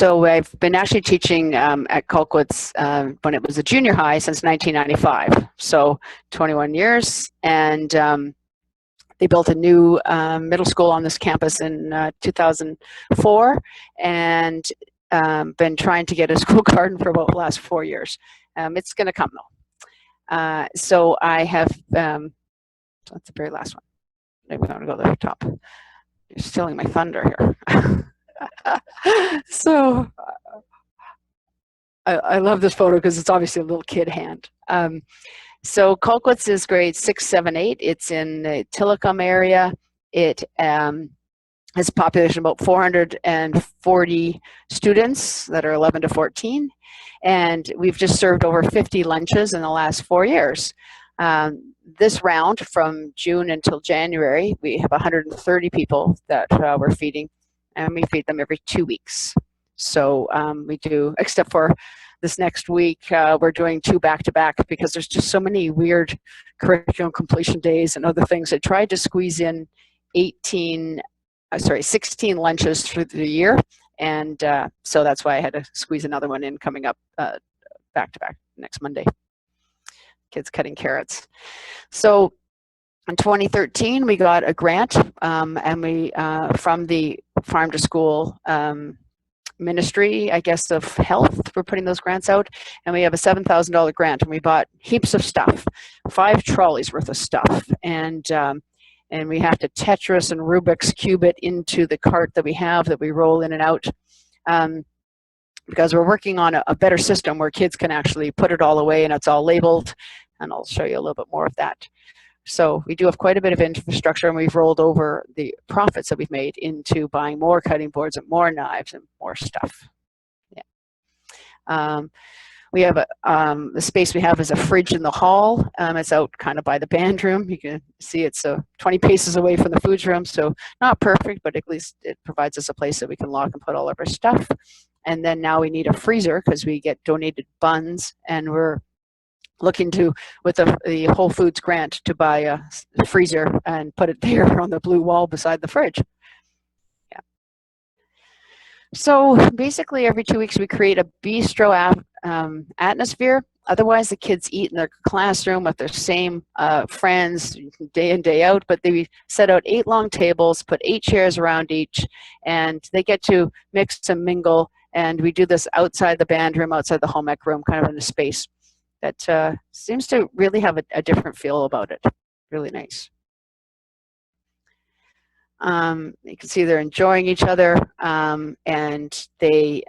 So I've been actually teaching at Colquitz when it was a junior high since 1995, so 21 years, and they built a new middle school on this campus in 2004, and been trying to get a school garden for about the last 4 years. It's going to come though. So I have, so that's the very last one. Maybe I'm going to go to the top. You're stealing my thunder here. So I love this photo because it's obviously a little kid hand. So Colquitz is grade 6, 7, 8. It's in the Tillicum area. It has a population of about 440 students that are 11 to 14. And we've just served over 50 lunches in the last 4 years. This round, from June until January, we have 130 people that we're feeding, and we feed them every 2 weeks. So we do, except for this next week, we're doing 2 back-to-back because there's just so many weird curriculum completion days and other things. I tried to squeeze in 16 lunches through the year, and so that's why I had to squeeze another one in coming up back-to-back next Monday. Kids cutting carrots. So in 2013, we got a grant, and we from the Farm to School ministry, I guess, of health. We're putting those grants out, and we have a $7,000 grant, and we bought heaps of stuff, 5 trolleys worth of stuff, and we have to Tetris and Rubik's Cube it into the cart that we have that we roll in and out, because we're working on a better system where kids can actually put it all away and it's all labeled, and I'll show you a little bit more of that. So we do have quite a bit of infrastructure, and we've rolled over the profits that we've made into buying more cutting boards and more knives and more stuff. Yeah. We have the space we have is a fridge in the hall. It's out kind of by the band room. You can see it's 20 paces away from the foods room, so not perfect, but at least it provides us a place that we can lock and put all of our stuff. And then now we need a freezer because we get donated buns, and we're looking to, with the Whole Foods grant, to buy a freezer and put it there on the blue wall beside the fridge. Yeah. So basically every 2 weeks we create a bistro atmosphere. Otherwise the kids eat in their classroom with their same friends day in, day out, but we set out 8 long tables, put 8 chairs around each, and they get to mix and mingle, and we do this outside the band room, outside the home ec room, kind of in a space that seems to really have a different feel about it. Really nice. You can see they're enjoying each other, and they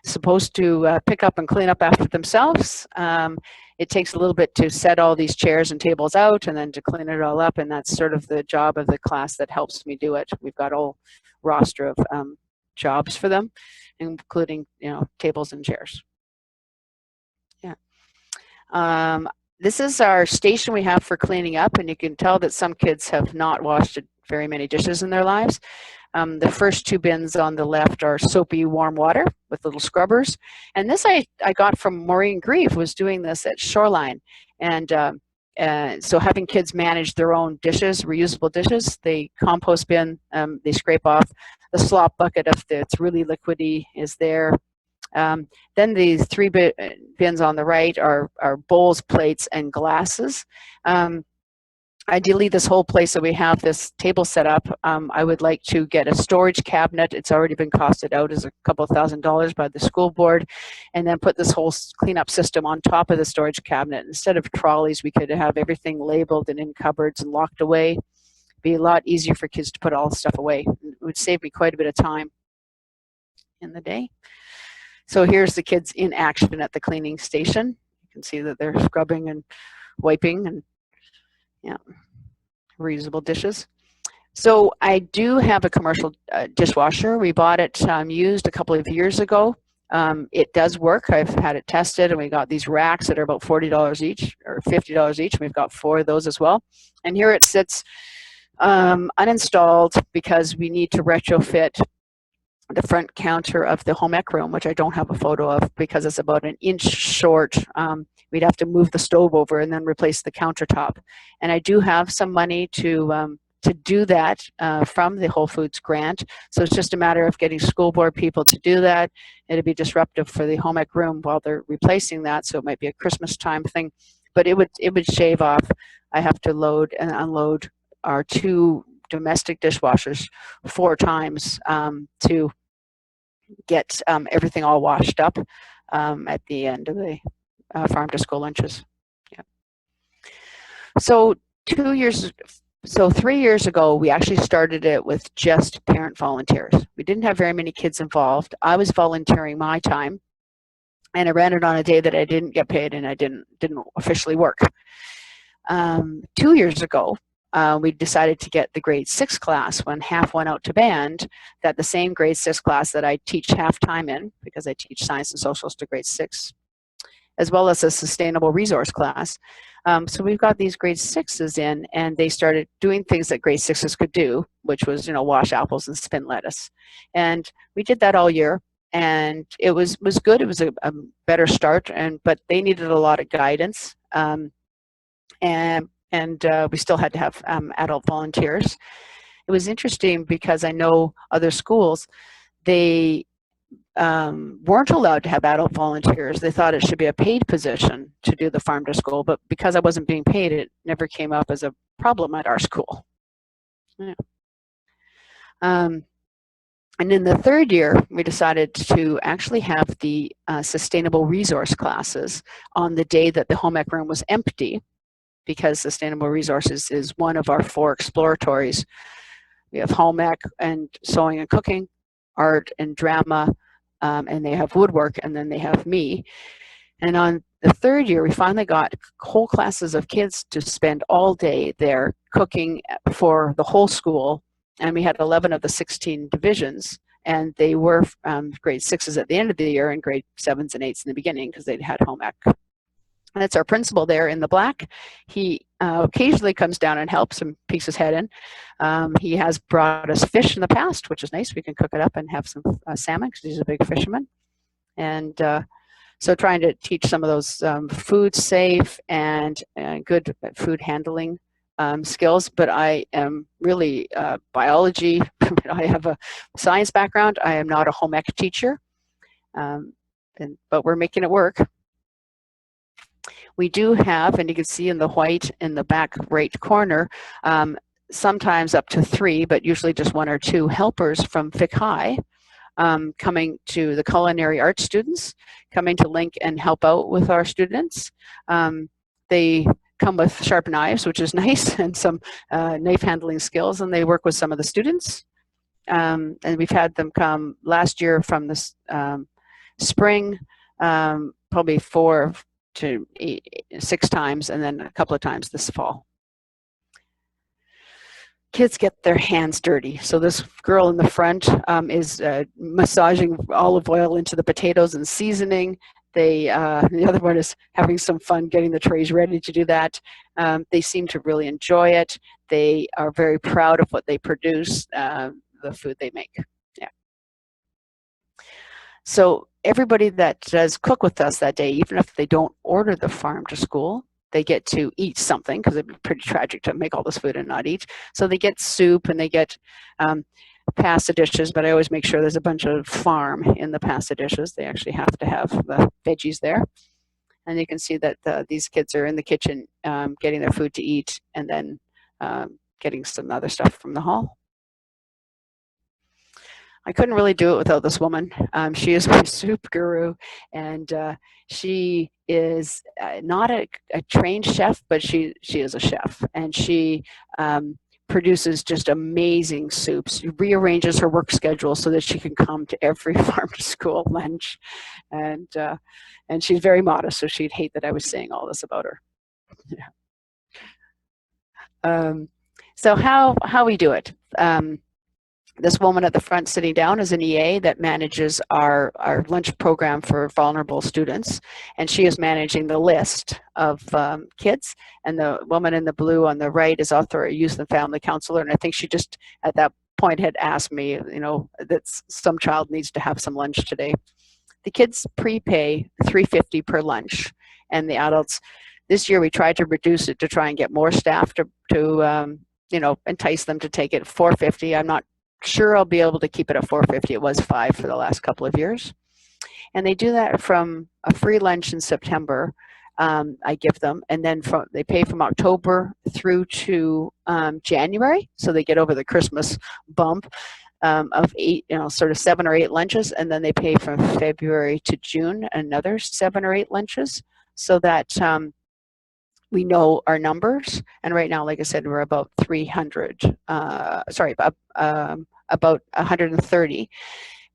supposed to pick up and clean up after themselves. It takes a little bit to set all these chairs and tables out and then to clean it all up, and that's sort of the job of the class that helps me do it. We've got a whole roster of jobs for them, including, you know, tables and chairs. Yeah. This is our station we have for cleaning up, and you can tell that some kids have not washed very many dishes in their lives. The first 2 bins on the left are soapy warm water with little scrubbers, and this I got from Maureen Grieve, who was doing this at Shoreline, and so having kids manage their own dishes, reusable dishes, they compost bin, they scrape off the slop bucket if it's really liquidy is there. Then the 3 bins on the right are bowls, plates, and glasses. Ideally, this whole place that we have this table set up, I would like to get a storage cabinet. It's already been costed out as a couple of $1,000s by the school board, and then put this whole cleanup system on top of the storage cabinet. Instead of trolleys, we could have everything labeled and in cupboards and locked away. It'd be a lot easier for kids to put all the stuff away. It would save me quite a bit of time in the day. So here's the kids in action at the cleaning station. You can see that they're scrubbing and wiping and, yeah, reusable dishes. So I do have a commercial dishwasher. We bought it used a couple of years ago. It does work. I've had it tested, and we got these racks that are about $40 each or $50 each. We've got 4 of those as well. And here it sits uninstalled because we need to retrofit the front counter of the home ec room, which I don't have a photo of because it's about 1 inch short. We'd have to move the stove over and then replace the countertop. And I do have some money to to do that from the Whole Foods grant. So it's just a matter of getting school board people to do that. It'd be disruptive for the home ec room while they're replacing that, so it might be a Christmas time thing. But it would shave off. I have to load and unload our 2 domestic dishwashers 4 times to get everything all washed up at the end of the farm to school lunches. Yeah. So 3 years ago, we actually started it with just parent volunteers. We didn't have very many kids involved. I was volunteering my time, and I ran it on a day that I didn't get paid and I didn't officially work. 2 years ago, we decided to get the grade 6 class when half went out to band, that the same grade 6 class that I teach half time in, because I teach science and socials to grade 6, as well as a sustainable resource class. So we've got these grade 6s in, and they started doing things that grade 6s could do, which was, wash apples and spin lettuce. And we did that all year, and it was good. It was a better start, but they needed a lot of guidance. And we still had to have adult volunteers. It was interesting because I know other schools, they weren't allowed to have adult volunteers. They thought it should be a paid position to do the farm to school, but because I wasn't being paid, it never came up as a problem at our school. Yeah. And in the 3rd year, we decided to actually have the sustainable resource classes on the day that the home ec room was empty, because sustainable resources is one of our 4 exploratories. We have home ec and sewing and cooking, art and drama, and they have woodwork, and then they have me. And on the 3rd year, we finally got whole classes of kids to spend all day there cooking for the whole school, and we had 11 of the 16 divisions, and they were grade 6s at the end of the year and grade 7s and 8s in the beginning, because they'd had home ec. And it's our principal there in the black. He occasionally comes down and helps and peeks his head in. He has brought us fish in the past, which is nice. We can cook it up and have some salmon, because he's a big fisherman. And so trying to teach some of those food safe and good food handling skills. But I am really biology. I have a science background. I am not a home ec teacher, but we're making it work. We do have, and you can see in the white in the back right corner, sometimes up to 3, but usually just 1 or 2 helpers from Vic High coming to the Culinary Arts students, coming to link and help out with our students. They come with sharp knives, which is nice, and some knife handling skills, and they work with some of the students. And we've had them come last year from the spring, probably 4 to 6 times, and then a couple of times this fall. Kids get their hands dirty. So this girl in the front is massaging olive oil into the potatoes and seasoning. The other one is having some fun getting the trays ready to do that. They seem to really enjoy it. They are very proud of what they produce, the food they make. Yeah. So everybody that does cook with us that day, even if they don't order the farm to school, they get to eat something, because it'd be pretty tragic to make all this food and not eat. So they get soup, and they get pasta dishes, but I always make sure there's a bunch of farm in the pasta dishes. They actually have to have the veggies there. And you can see that these kids are in the kitchen getting their food to eat, and then getting some other stuff from the hall. I couldn't really do it without this woman. She is my soup guru, and she is not a trained chef, but she is a chef, and she produces just amazing soups. She rearranges her work schedule so that she can come to every farm to school lunch, and she's very modest, so she'd hate that I was saying all this about her. Yeah. So how we do it. This woman at the front sitting down is an EA that manages our lunch program for vulnerable students, and she is managing the list of kids. And the woman in the blue on the right is also a youth and family counselor, and I think she just at that point had asked me, that some child needs to have some lunch today. The kids prepay $3.50 per lunch, and the adults, this year we tried to reduce it to try and get more staff to entice them to take it. $4.50. I'm not sure I'll be able to keep it at $4.50. It was $5 for the last couple of years. And they do that from a free lunch in September. I give them, and then they pay from October through to January, so they get over the Christmas bump of 8, sort of 7 or 8 lunches, and then they pay from February to June another 7 or 8 lunches, so that we know our numbers. And right now, like I said, we're about 300. About 130.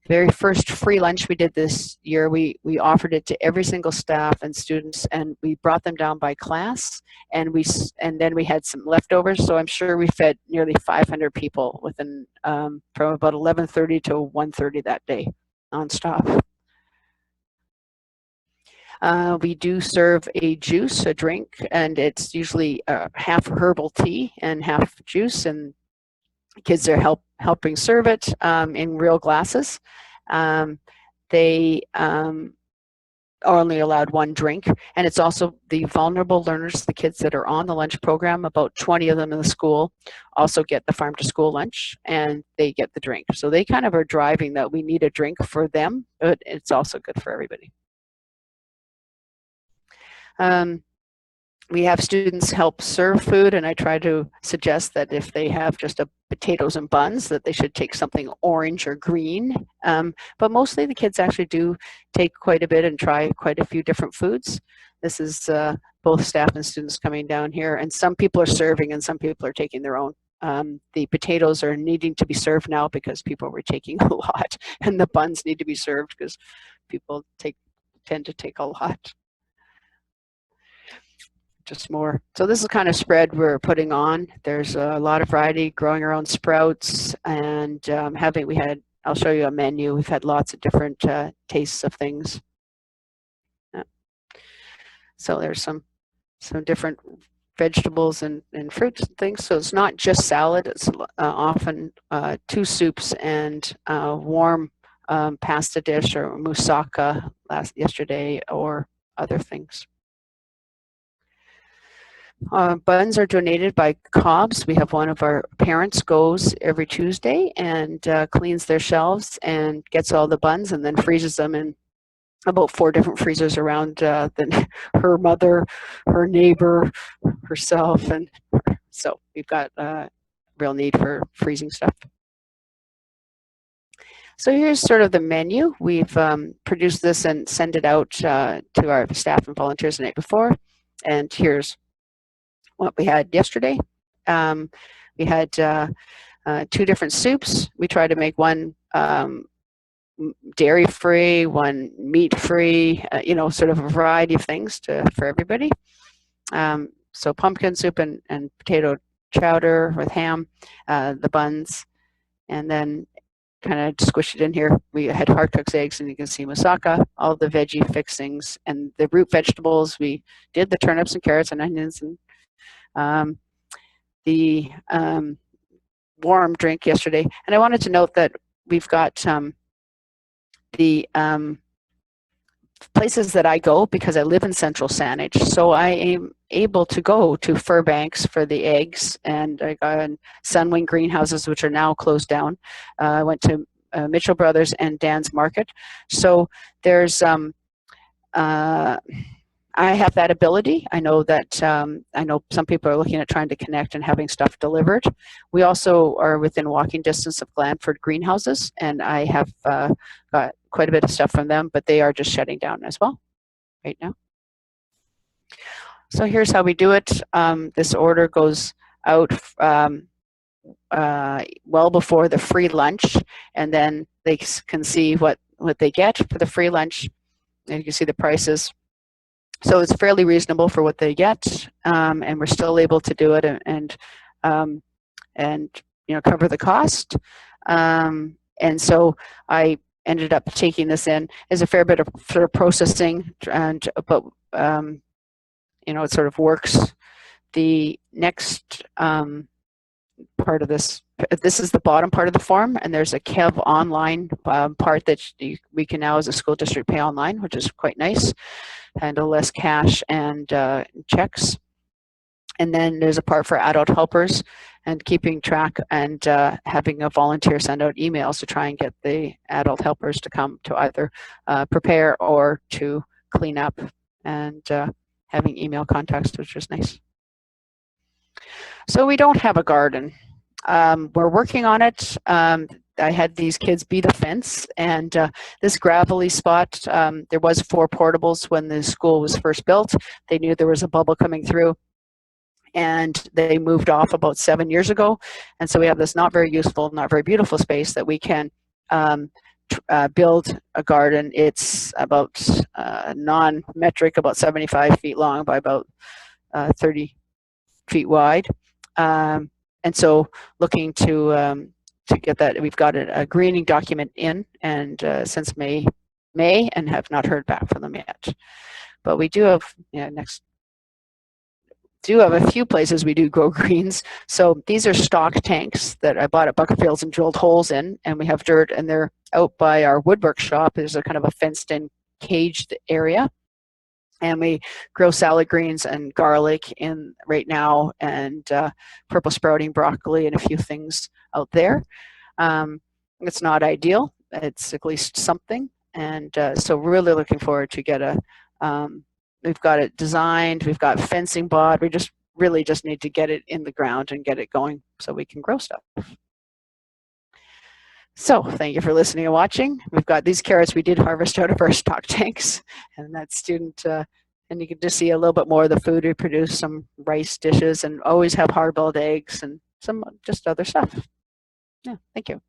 Very first free lunch we did this year, we offered it to every single staff and students, and we brought them down by class, and then we had some leftovers, so I'm sure we fed nearly 500 people within from about 11:30 to 1:30 that day, nonstop. We do serve a drink, and it's usually half herbal tea and half juice, and kids are helping serve it in real glasses. They are only allowed 1 drink, and it's also the vulnerable learners, the kids that are on the lunch program. About 20 of them in the school also get the farm to school lunch, and they get the drink. So they kind of are driving that we need a drink for them, but it's also good for everybody. We have students help serve food, and I try to suggest that if they have just potatoes and buns, that they should take something orange or green. But mostly the kids actually do take quite a bit and try quite a few different foods. This is both staff and students coming down here, and some people are serving and some people are taking their own. The potatoes are needing to be served now because people were taking a lot, and the buns need to be served because people tend to take a lot. Just more. So this is the kind of spread we're putting on. There's a lot of variety, growing our own sprouts, and I'll show you a menu. We've had lots of different tastes of things. So there's some different vegetables and fruits and things. So it's not just salad. It's often 2 soups and warm pasta dish or moussaka yesterday, or other things. Buns are donated by Cobs. We have one of our parents goes every Tuesday and cleans their shelves and gets all the buns and then freezes them in about 4 different freezers around her mother, her neighbor, herself, and so we've got a real need for freezing stuff. So here's sort of the menu. We've produced this and sent it out to our staff and volunteers the night before, and here's what we had yesterday. We had 2 different soups. We tried to make one dairy-free, one meat-free, sort of a variety of things for everybody. So pumpkin soup and potato chowder with ham, the buns, and then kind of squish it in here. We had hard cooked eggs, and you can see moussaka, all the veggie fixings, and the root vegetables. We did the turnips and carrots and onions, and the warm drink yesterday. And I wanted to note that we've got the places that I go, because I live in Central Saanich, so I am able to go to Fairbanks for the eggs, and I got Sunwing greenhouses, which are now closed down. I went to Mitchell Brothers and Dan's Market. So there's I have that ability. I know that I know some people are looking at trying to connect and having stuff delivered. We also are within walking distance of Glanford greenhouses, and I have got quite a bit of stuff from them, but they are just shutting down as well right now. So here's how we do it. This order goes out well before the free lunch, and then they can see what they get for the free lunch, and you can see the prices. So it's fairly reasonable for what they get, and we're still able to do it and cover the cost. And so I ended up taking this in. There's a fair bit of sort of processing, but it sort of works. The next part of this is the bottom part of the form, and there's a KEV online part that we can now as a school district pay online, which is quite nice. Handle less cash and checks. And then there's a part for adult helpers, and keeping track and having a volunteer send out emails to try and get the adult helpers to come to either prepare or to clean up, and having email contacts, which was nice. So we don't have a garden. We're working on it. I had these kids beat a fence, and this gravelly spot, there was 4 portables when the school was first built. They knew there was a bubble coming through, and they moved off about 7 years ago. And so we have this not very useful, not very beautiful space that we can build a garden. It's about non-metric, about 75 feet long by about 30 feet wide. And so looking to get that, we've got a greening document in, and since May, and have not heard back from them yet. But we do have, do have a few places we do grow greens. So these are stock tanks that I bought at Bucket Fields and drilled holes in, and we have dirt, and they're out by our woodwork shop. There's a kind of a fenced-in, caged area. And we grow salad greens and garlic in right now, and purple sprouting broccoli and a few things out there. It's not ideal. It's at least something. And so we're really looking forward to get a, we've got it designed, we've got fencing bought. We just really just need to get it in the ground and get it going so we can grow stuff. So thank you for listening and watching. We've got these carrots we did harvest out of our stock tanks, and that student, and you can just see a little bit more of the food we produce, some rice dishes, and always have hard-boiled eggs and some just other stuff. Yeah, thank you.